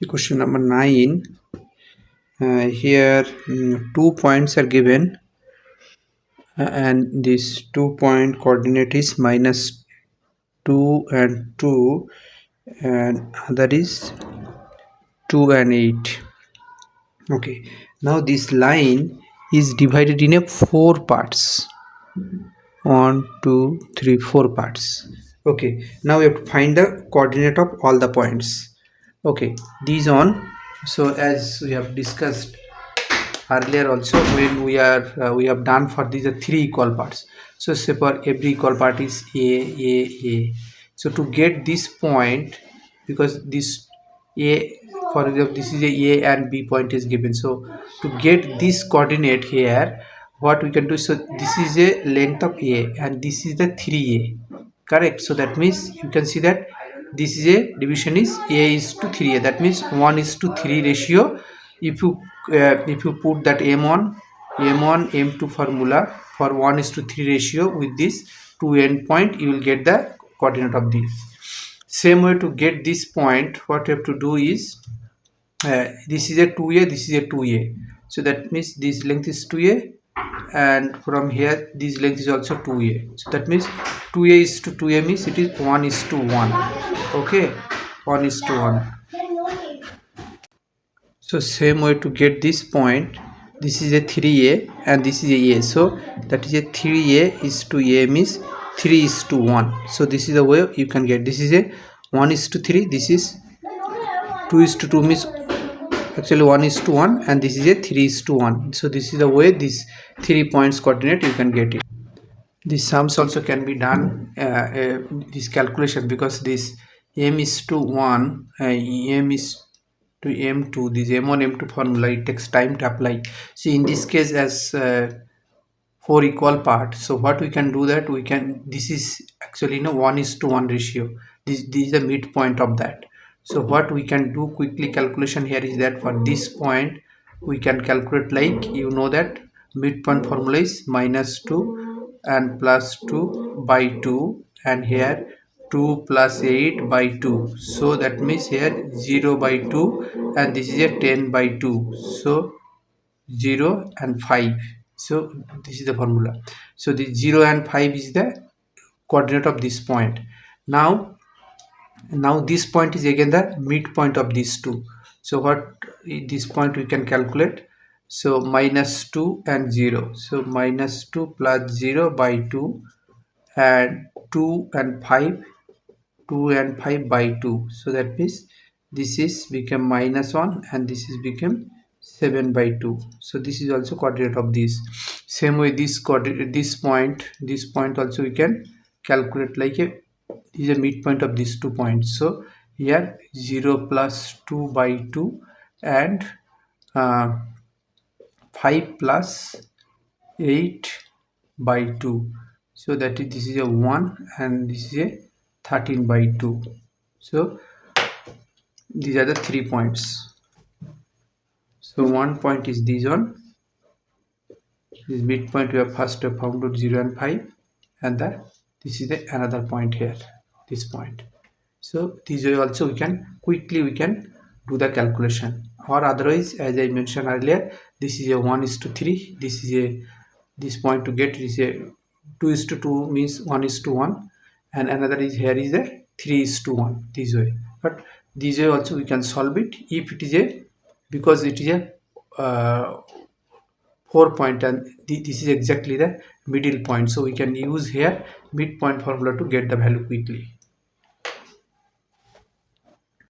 See question number 9. Here 2 points are given, and this 2-point coordinate is -2 and 2, and other is 2 and 8. Okay, now this line is divided in 4 parts. 1 2 3 4 parts. Okay, now we have to find the coordinate of all the points. Okay, these on. So as we have discussed earlier also, when we have done for these 3 equal parts. So say for every equal part is a. So to get this point, because this a, for example, this is a and b point is given, so to get this coordinate here, what we can do, so this is a length of a and this is the 3a, correct? So that means you can see that this is a division is a is to 3a, that means 1:3 ratio. If you put that m1 m2 formula for 1:3 ratio with this 2 end point, you will get the coordinate of this. Same way, to get this point, what you have to do is, this is a 2a, this is a 2a, so that means this length is 2a, and from here this length is also 2a, so that means 2a is to 2a means it is 1:1. Okay, 1:1. So same way to get this point, this is a 3a and this is a, so that is a 3a is to a means 3:1. So this is the way you can get, this is a 1:3, this is 2:2 means actually 1:1, and this is a 3:1. So this is the way this 3 points coordinate you can get it. These sums also can be done, this calculation, because this m:1, m is to m2, this m1 m2 formula, it takes time to apply. See, in this case, as 4 equal parts, so what we can do, that we can, this is actually 1:1 ratio, this is the midpoint of that. So what we can do quickly calculation here is that for this point we can calculate, like, you know that midpoint formula is -2 and +2 by 2, and here 2 plus 8 by 2, so that means here 0 by 2, and this is a 10 by 2, so 0 and 5. So this is the formula. So the 0 and 5 is the coordinate of this point. Now this point is again the midpoint of these two. So what this point we can calculate, so -2 and 0, so -2 plus 0 by 2, and 2 and 5, 2 and 5 by 2, so that means this is become -1 and this is become 7 by 2. So this is also coordinate of this. Same way, this coordinate, this point also we can calculate, like a, this is a midpoint of these 2 points. So here 0 plus 2 by 2, and 5 plus 8 by 2, so that is, this is a 1 and this is a 13 by 2. So these are the 3 points. So one point is this one, this midpoint we have first found out 0 and 5, and this is the another point here, this point. So this way also we can quickly do the calculation, or otherwise, as I mentioned earlier, this is a 1:3, this is a, this point to get is a 2:2 means 1:1, and another is here is a 3:1, this way. But this way also we can solve it if it is a, because it is a 4 point, and this is exactly the middle point, so we can use here midpoint formula to get the value quickly.